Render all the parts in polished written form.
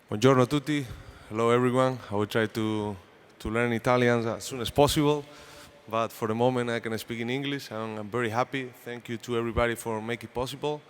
Buongiorno a tutti. Hello everyone. I will try to learn Italian as soon as possible, but for the moment I can speak in English. I'm very happy. Thank you to everybody for making it possible.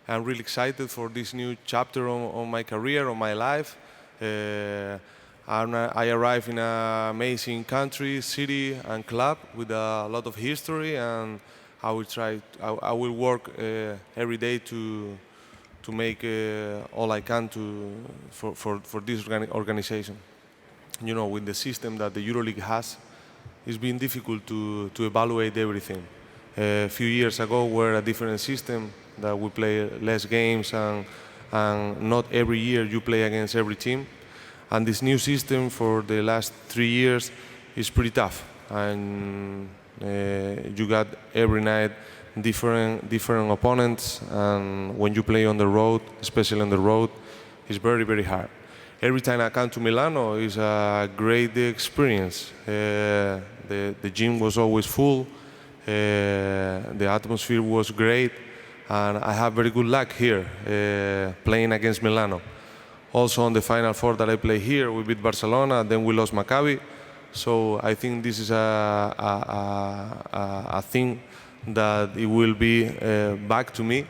I'm really excited for this new chapter on my career, on my life. I arrived in an amazing country, city, and club with a lot of history, and I will work every day to make all I can for this organization. You know, with the system that the EuroLeague has, it's been difficult to evaluate everything. A few years ago, were a different system that we play less games and not every year you play against every team. And this new system for the last 3 years is pretty tough. And you got every night different opponents, and when you play on the road, especially on the road, it's very, very hard. Every time I come to Milano, it's a great experience. The gym was always full, the atmosphere was great, and I have very good luck here playing against Milano. Also on the Final Four that I play here, we beat Barcelona, then we lost Maccabi. So I think this is a thing that it will be back to me,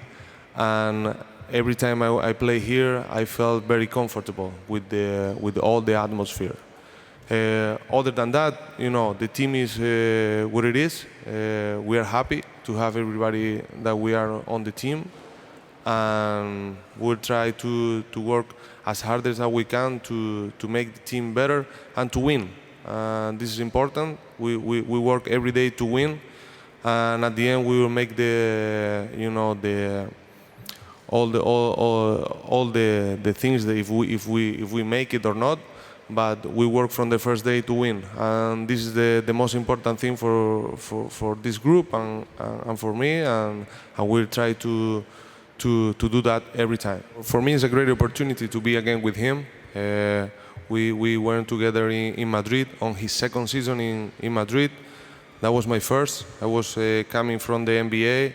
and every time I play here, I felt very comfortable with all the atmosphere. Other than that, you know, the team is what it is. We are happy to have everybody that we are on the team, and we'll try to work as hard as we can to make the team better and to win. This is important. We work every day to win. And at the end, we will make all the things that if we make it or not. But we work from the first day to win, and this is the most important thing for this group and for me, and we'll try to do that every time. For me, it's a great opportunity to be again with him. We went together in Madrid on his second season in Madrid. That was my first. I was coming from the NBA,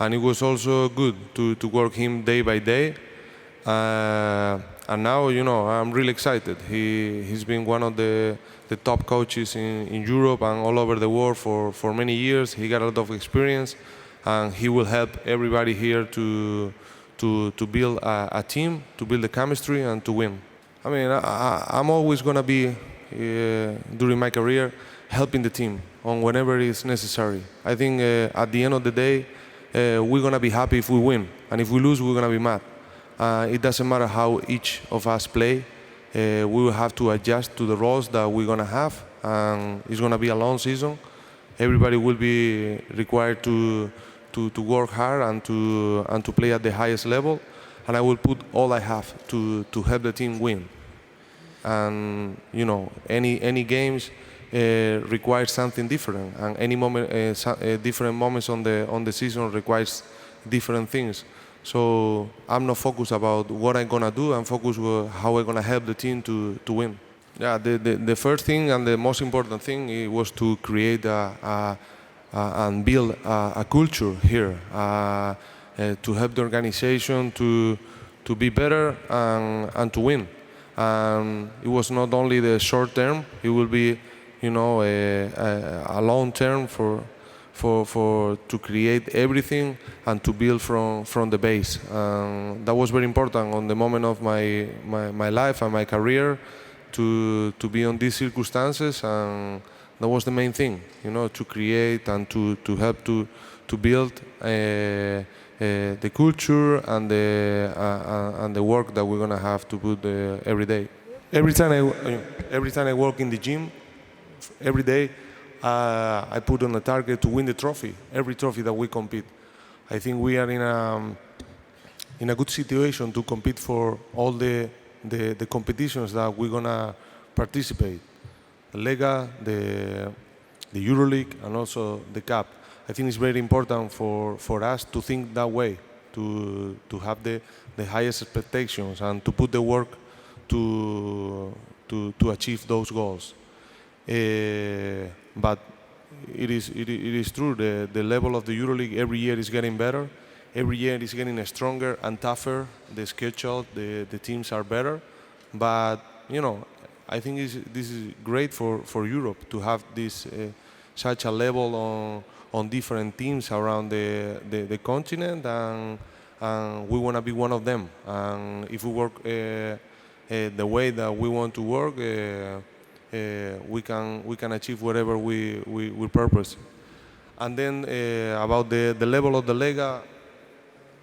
and it was also good to work him day by day. And now, you know, I'm really excited. He's been one of the top coaches in Europe and all over the world for many years. He got a lot of experience, and he will help everybody here to build a team, to build the chemistry, and to win. I mean, I'm always going to be, during my career, helping the team on whenever it's necessary. I think at the end of the day, we're going to be happy if we win. And if we lose, we're going to be mad. It doesn't matter how each of us play. We will have to adjust to the roles that we're going to have. And it's going to be a long season. Everybody will be required to work hard and to play at the highest level. And I will put all I have to help the team win. And, you know, any games requires something different, and any moment, different moments on the season requires different things. So I'm not focused about what I'm gonna do. I'm focused on how I'm gonna help the team to win. Yeah, the first thing and the most important thing was to create and build a culture here, to help the organization to be better and to win. It was not only the short term; it will be, you know, a long term to create everything and to build from the base. That was very important on the moment of my life and my career to be on these circumstances, and that was the main thing, you know, to create and to help to build the culture and the work that we're gonna have to put every day. Every time I work in the gym, every day I put on a target to win the trophy, every trophy that we compete. I think we are in a good situation to compete for all the competitions that we're gonna participate. The Lega, the EuroLeague, and also the Cup. I think it's very important for us to think that way, to have the highest expectations and to put the work to achieve those goals. But it is true, the level of the EuroLeague every year is getting better. every year is getting stronger and tougher. The schedule, the teams are better, but I think this is great for Europe to have this such a level on different teams around the continent, and we want to be one of them. And if we work the way that we want to work, we can achieve whatever we purpose. And then about the level of the Lega,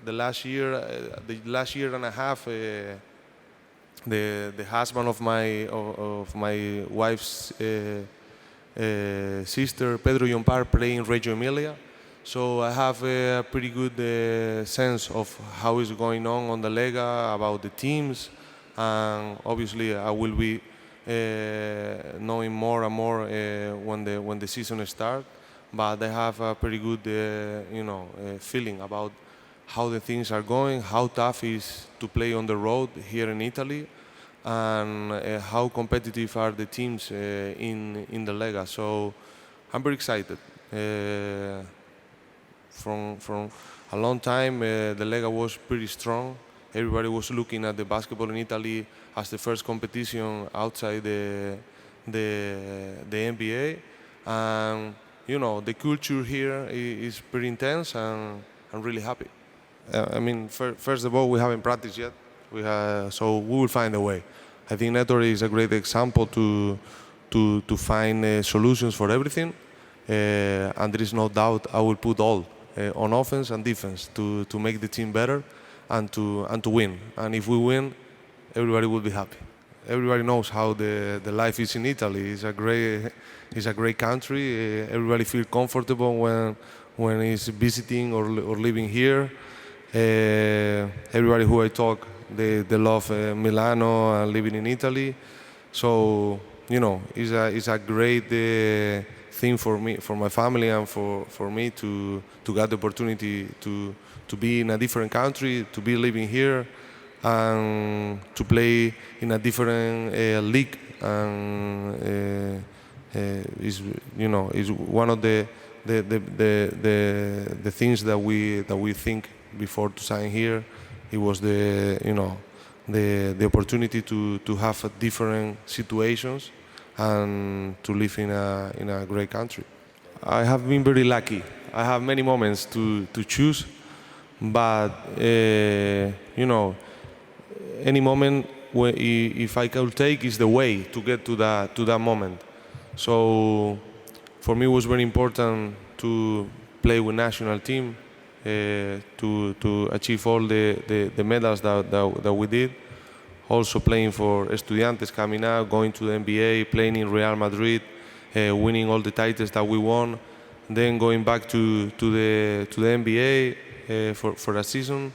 the last year and a half, the husband of my wife's sister, Pedro Yompar, playing Reggio Emilia. So I have a pretty good sense of how is going on the Lega, about the teams, and obviously I will be knowing more and more when the season starts. But I have a pretty good feeling about how the things are going, how tough it is to play on the road here in Italy, and how competitive are the teams in the Lega. So I'm very excited. From a long time, the Lega was pretty strong. Everybody was looking at the basketball in Italy as the first competition outside the NBA. And the culture here is pretty intense, and I'm really happy. I mean, first of all, we haven't practiced yet. So we will find a way. I think Netore is a great example to find solutions for everything. And there is no doubt I will put all on offense and defense to make the team better and to win. And if we win, everybody will be happy. Everybody knows how the life is in Italy. It's a great country. Everybody feels comfortable when he's visiting or living here. Everybody who I talk, they love Milano and living in Italy. So it's a great thing for me, for my family, and for me to get the opportunity to be in a different country, to be living here, and to play in a different league. And is one of the things that we think before to sign here. It was the opportunity to have different situations and to live in a great country. I have been very lucky. I have many moments to choose, but any moment if I could take is the way to get to that moment. So for me it was very important to play with national team, to achieve all the medals that we did. Also playing for Estudiantes coming out, going to the NBA, playing in Real Madrid, winning all the titles that we won, then going back to the NBA for a season,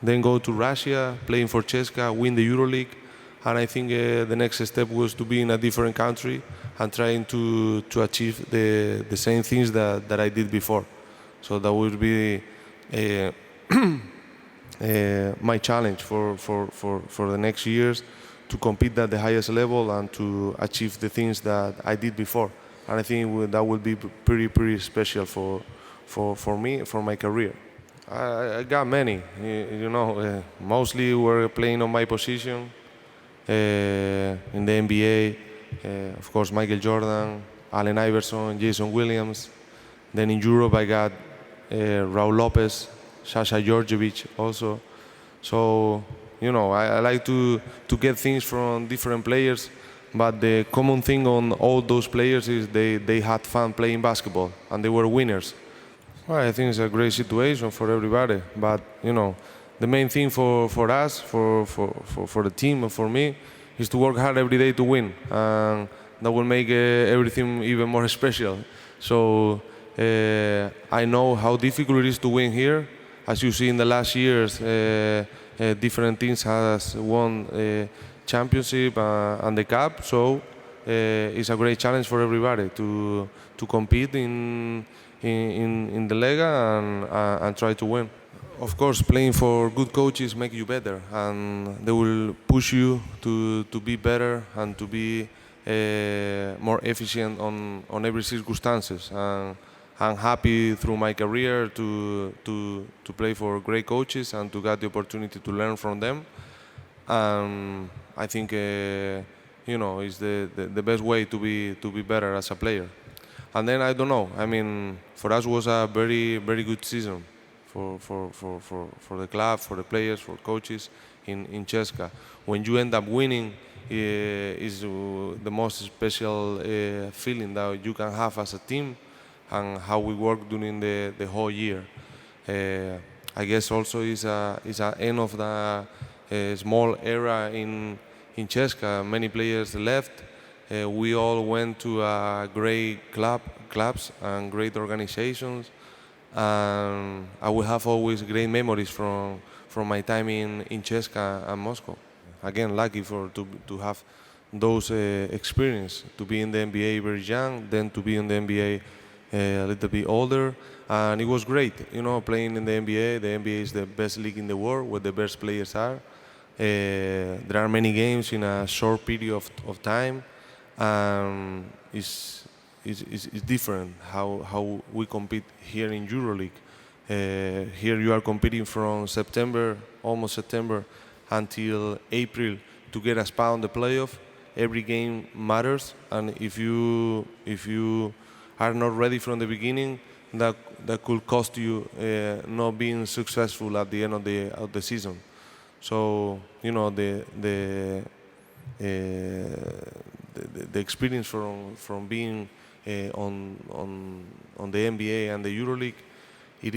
then go to Russia, playing for CSKA, win the EuroLeague, and I think the next step was to be in a different country and trying to achieve the same things that I did before. So that would be my challenge for the next years, to compete at the highest level and to achieve the things that I did before. And I think that would be pretty special for me, for my career. I got many, mostly were playing on my position in the NBA. Of course, Michael Jordan, Allen Iverson, Jason Williams. Then in Europe, I got Raul Lopez, Sasha Georgievich also. So, I like to get things from different players, but the common thing on all those players is they had fun playing basketball and they were winners. Well, I think it's a great situation for everybody, but the main thing for us, for the team and for me, is to work hard every day to win, and that will make everything even more special. So I know how difficult it is to win here. As you see in the last years, different teams has won championship and the cup. So it's a great challenge for everybody to compete in the Lega and try to win. Of course, playing for good coaches make you better, and they will push you to be better and to be more efficient on every circumstances. And I'm happy through my career to play for great coaches and to get the opportunity to learn from them. I think it's the best way to be better as a player. And then I don't know. I mean, for us was a very good season for the club, for the players, for coaches in Cheska. When you end up winning, is the most special feeling that you can have as a team, and how we work during the whole year. I guess also is a end of the small era in Cheska. Many players left. We all went to great clubs and great organizations, and I will have always great memories from my time in Cheska and Moscow. Again, lucky to have those experience, to be in the NBA very young, then to be in the NBA a little bit older, and it was great. Playing in the NBA. The NBA is the best league in the world, where the best players are. There are many games in a short period of time. It's different how we compete here in EuroLeague. Here you are competing from almost September, until April to get a spot on the playoff. Every game matters, and if you are not ready from the beginning, that could cost you not being successful at the end of the season. So the experience from being on the NBA and the EuroLeague, it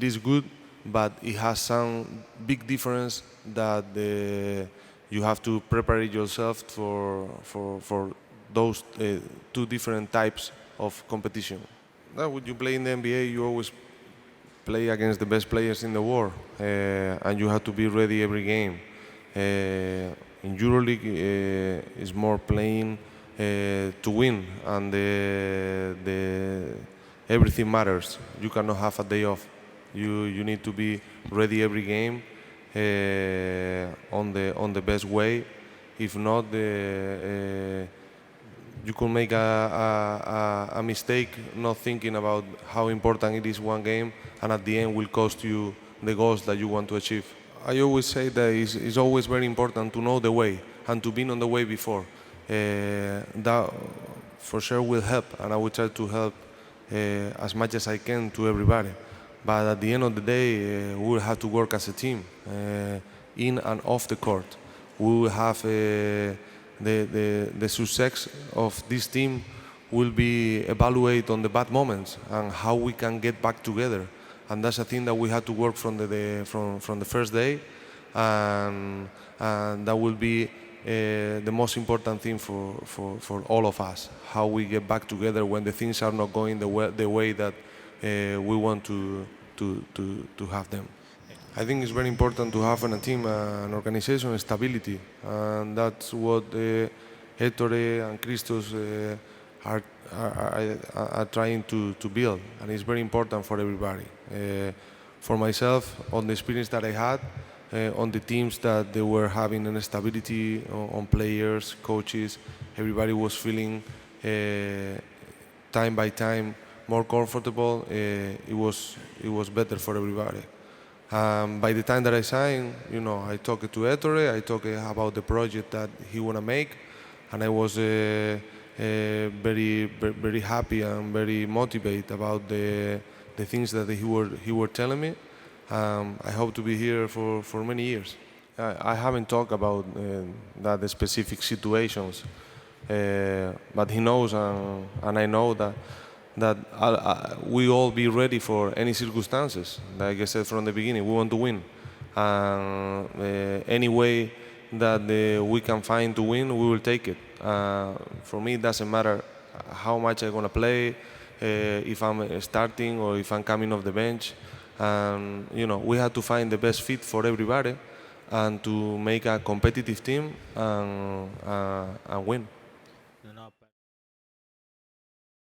is good, but it has some big difference that you have to prepare yourself for those two different types of competition. Now, when you play in the NBA, you always play against the best players in the world, and you have to be ready every game. In EuroLeague, is more playing to win, and everything matters. You cannot have a day off. You need to be ready every game on the best way. If not, you could make a mistake not thinking about how important it is one game, and at the end will cost you the goals that you want to achieve. I always say that it's always very important to know the way and to be on the way before. That for sure will help, and I will try to help as much as I can to everybody. But at the end of the day, we will have to work as a team, in and off the court. We will have the success of this team will be evaluated on the bad moments and how we can get back together. And that's a thing that we have to work from the first day, and that will be the most important thing for all of us. How we get back together when the things are not going the way that we want to have them. I think it's very important to have in a team, an organization, stability, and that's what Ettore and Christos are trying to build, and it's very important for everybody. For myself, on the experience that I had, on the teams that they were having an stability on players, coaches, everybody was feeling time by time more comfortable. It was better for everybody. By the time that I signed, I talked to Ettore, I talked about the project that he wanna make, and I was very happy and very motivated about the things that he were telling me. I hope to be here for many years. I haven't talked about the specific situations, but he knows, and I know that we all be ready for any circumstances. Like I said from the beginning, we want to win. Any way that we can find to win, we will take it. For me, it doesn't matter how much I'm going to play, if I'm starting or if I'm coming off the bench. We have to find the best fit for everybody and to make a competitive team and win.